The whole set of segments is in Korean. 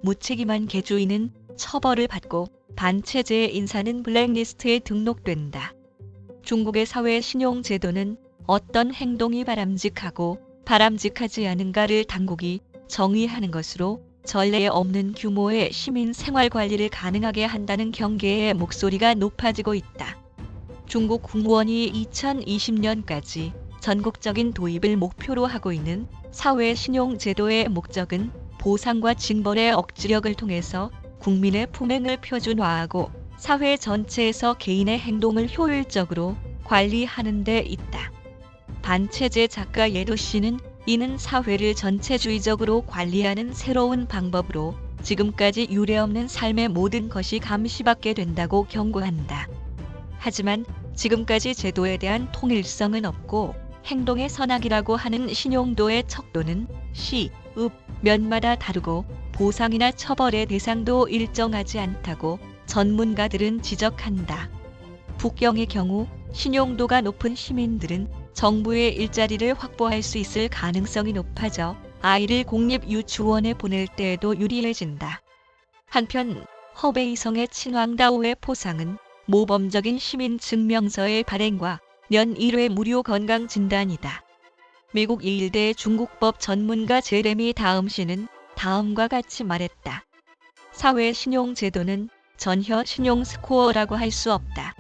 무책임한 개주인은 처벌을 받고 반체제 인사는 블랙리스트에 등록된다. 중국의 사회 신용 제도는 어떤 행동이 바람직하고 바람직하지 않은가를 당국이 정의하는 것으로 전례 없는 규모의 시민 생활 관리를 가능하게 한다는 경계의 목소리가 높아지고 있다. 중국 국무원이 2020년까지 전국적인 도입을 목표로 하고 있는 사회 신용 제도의 목적은 보상과 징벌의 억지력을 통해서 국민의 품행을 표준화하고 사회 전체에서 개인의 행동을 효율적으로 관리하는 데 있다. 반체제 작가 예도 씨는 이는 사회를 전체주의적으로 관리하는 새로운 방법으로 지금까지 유례없는 삶의 모든 것이 감시받게 된다고 경고한다. 하지만 지금까지 제도에 대한 통일성은 없고 행동의 선악이라고 하는 신용도의 척도는 시, 읍, 면마다 다르고 보상이나 처벌의 대상도 일정하지 않다고 전문가들은 지적한다. 북경의 경우 신용도가 높은 시민들은 정부의 일자리를 확보할 수 있을 가능성이 높아져 아이를 공립유치원에 보낼 때에도 유리해진다. 한편 허베이성의 친황다오의 포상은 모범적인 시민 증명서의 발행과 년 1회 무료 건강진단이다. 미국 예일대 중국법 전문가 제레미 다음씨는 다음과 같이 말했다. 사회 신용 제도는 전혀 신용 스코어라고 할 수 없다.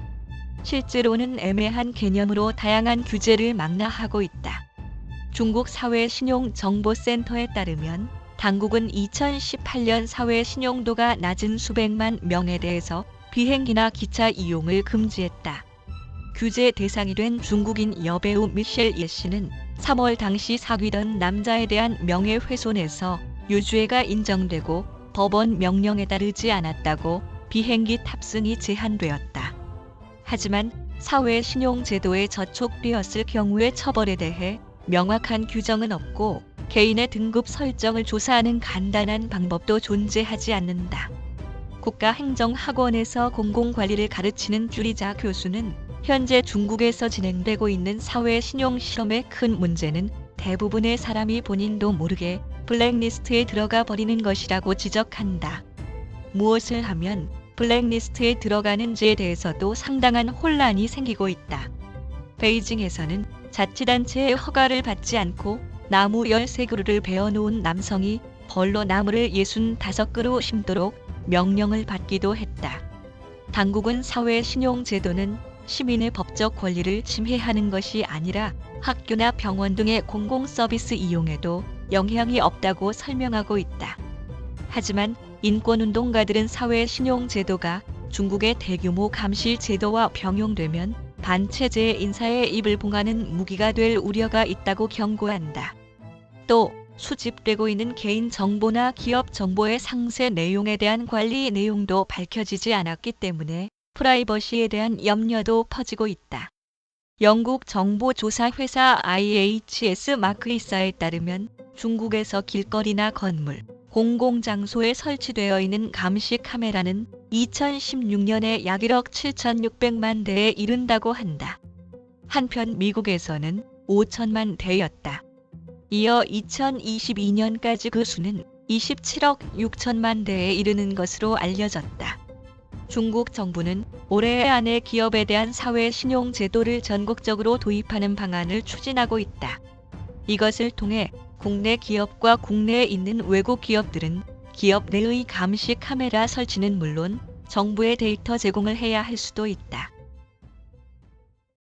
실제로는 애매한 개념으로 다양한 규제를 망라하고 있다. 중국 사회신용정보센터에 따르면 당국은 2018년 사회 신용도가 낮은 수백만 명에 대해서 비행기나 기차 이용을 금지했다. 규제 대상이 된 중국인 여배우 미셸 예 씨는 3월 당시 사귀던 남자에 대한 명예훼손에서 유죄가 인정되고 법원 명령에 따르지 않았다고 비행기 탑승이 제한되었다. 하지만 사회 신용 제도에 저촉되었을 경우의 처벌에 대해 명확한 규정은 없고 개인의 등급 설정을 조사하는 간단한 방법도 존재하지 않는다. 국가행정학원에서 공공관리를 가르치는 주리자 교수는 현재 중국에서 진행되고 있는 사회 신용 실험의 큰 문제는 대부분의 사람이 본인도 모르게 블랙리스트에 들어가 버리는 것이라고 지적한다. 무엇을 하면 블랙리스트에 들어가는지에 대해서도 상당한 혼란이 생기고 있다. 베이징에서는 자치단체의 허가를 받지 않고 나무 13그루를 베어놓은 남성이 벌로 나무를 65그루 심도록 명령을 받기도 했다. 당국은 사회 신용 제도는 시민의 법적 권리를 침해하는 것이 아니라 학교나 병원 등의 공공서비스 이용에도 영향이 없다고 설명하고 있다. 하지만 인권운동가들은 사회 신용 제도가 중국의 대규모 감시 제도와 병용되면 반체제 인사의 입을 봉하는 무기가 될 우려가 있다고 경고한다. 또 수집되고 있는 개인 정보나 기업 정보의 상세 내용에 대한 관리 내용도 밝혀지지 않았기 때문에 프라이버시에 대한 염려도 퍼지고 있다. 영국 정보조사 회사 IHS 마크리사에 따르면 중국에서 길거리나 건물, 공공장소에 설치되어 있는 감시 카메라는 2016년에 약 1억 7,600만 대에 이른다고 한다. 한편 미국에서는 5천만 대였다. 이어 2022년까지 그 수는 27억 6천만 대에 이르는 것으로 알려졌다. 중국 정부는 올해 안에 기업에 대한 사회 신용 제도를 전국적으로 도입하는 방안을 추진하고 있다. 이것을 통해 국내 기업과 국내에 있는 외국 기업들은 기업 내의 감시 카메라 설치는 물론 정부에 데이터 제공을 해야 할 수도 있다.